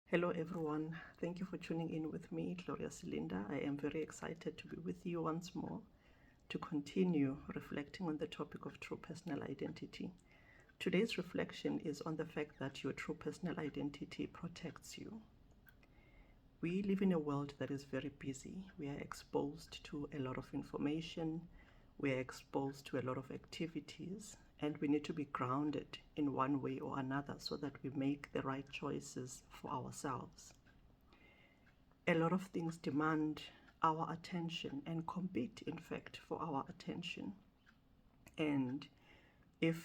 Hello everyone, thank you for tuning in with me, Gloria Selinda. I am very excited to be with you once more to continue reflecting on the topic of true personal identity. Today's reflection is on the fact that your true personal identity protects you. We live in a world that is very busy. We are exposed to a lot of information, we are exposed to a lot of activities, and we need to be grounded in one way or another so that we make the right choices for ourselves. A lot of things demand our attention and compete, in fact, for our attention. And if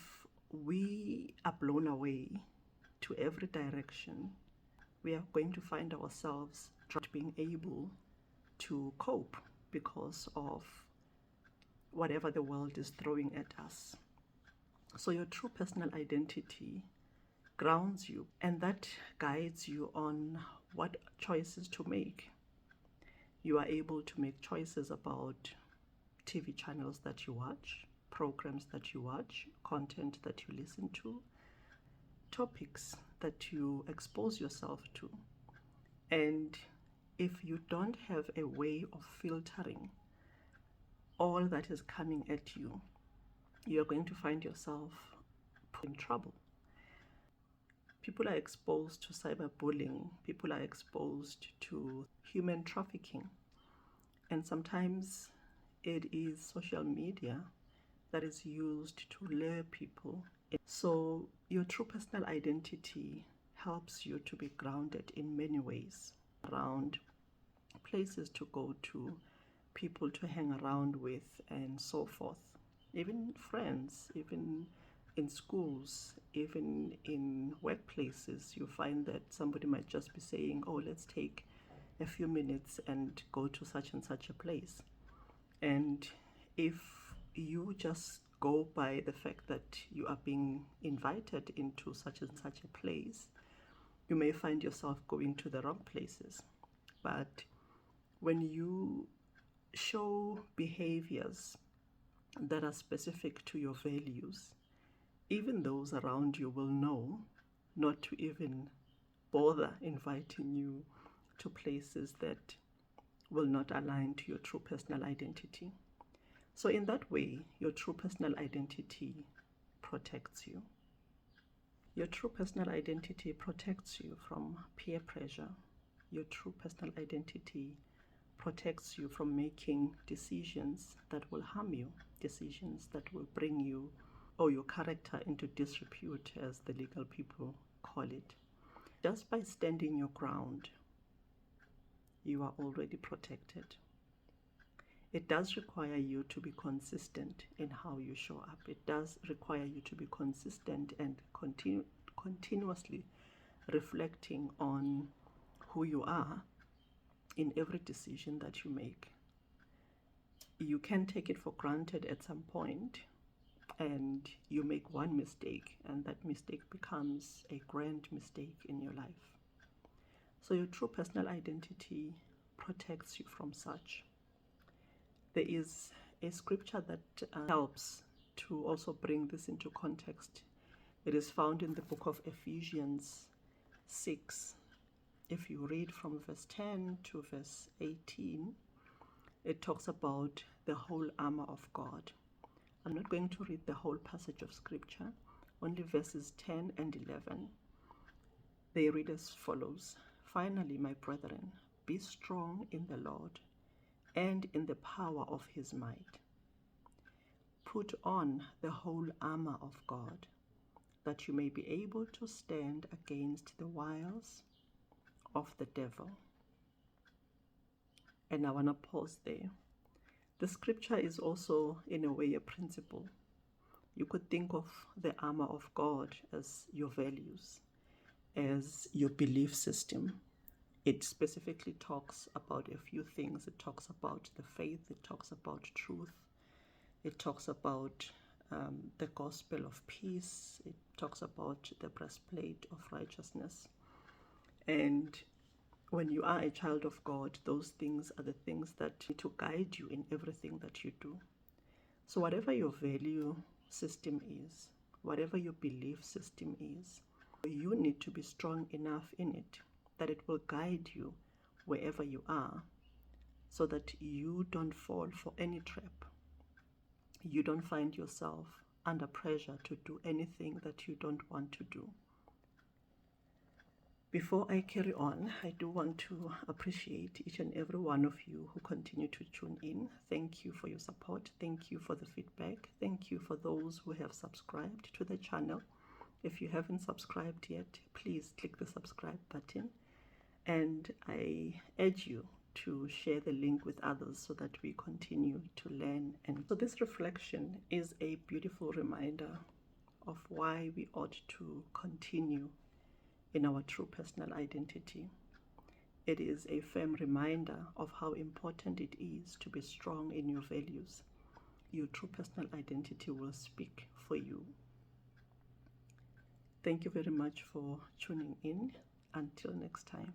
we are blown away to every direction, we are going to find ourselves not being able to cope because of whatever the world is throwing at us. So your true personal identity grounds you, and that guides you on what choices to make. You are able to make choices about TV channels that you watch, programs that you watch, content that you listen to, topics that you expose yourself to. And if you don't have a way of filtering all that is coming at you, you're going to find yourself in trouble. People are exposed to cyberbullying, people are exposed to human trafficking, and sometimes it is social media that is used to lure people. So your true personal identity helps you to be grounded in many ways, around places to go to, people to hang around with, and so forth. Even friends, even in schools, even in workplaces, you find that somebody might just be saying, oh, let's take a few minutes and go to such and such a place. And if you just go by the fact that you are being invited into such and such a place, you may find yourself going to the wrong places. But when you show behaviors that are specific to your values, even those around you will know not to even bother inviting you to places that will not align to your true personal identity. So in that way, your true personal identity protects you. Your true personal identity protects you from peer pressure. Your true personal identity protects you from making decisions that will harm you, decisions that will bring you or your character into disrepute, as the legal people call it. Just by standing your ground, you are already protected. It does require you to be consistent in how you show up. It does require you to be consistent and continuously reflecting on who you are in every decision that you make. You can take it for granted at some point, and you make one mistake, and that mistake becomes a grand mistake in your life. So your true personal identity protects you from such. There is a scripture that helps to also bring this into context. It is found in the book of Ephesians 6. If you read from verse 10 to verse 18, it talks about the whole armor of God. I'm not going to read the whole passage of scripture, only verses 10 and 11. They read as follows. Finally, my brethren, be strong in the Lord and in the power of his might. Put on the whole armor of God, that you may be able to stand against the wiles of the devil. And I want to pause there. The scripture is also, in a way, a principle. You could think of the armor of God as your values, as your belief system. It specifically talks about a few things. It talks about the faith, it talks about truth, it talks about the gospel of peace, it talks about the breastplate of righteousness. And when you are a child of God, those things are the things that need to guide you in everything that you do. So whatever your value system is, whatever your belief system is, you need to be strong enough in it that it will guide you wherever you are, so that you don't fall for any trap. You don't find yourself under pressure to do anything that you don't want to do. Before I carry on, I do want to appreciate each and every one of you who continue to tune in. Thank you for your support. Thank you for the feedback. Thank you for those who have subscribed to the channel. If you haven't subscribed yet, please click the subscribe button. And I urge you to share the link with others so that we continue to learn. And so this reflection is a beautiful reminder of why we ought to continue in our true personal identity. It is a firm reminder of how important it is to be strong in your values. Your true personal identity will speak for you. Thank you very much for tuning in. Until next time.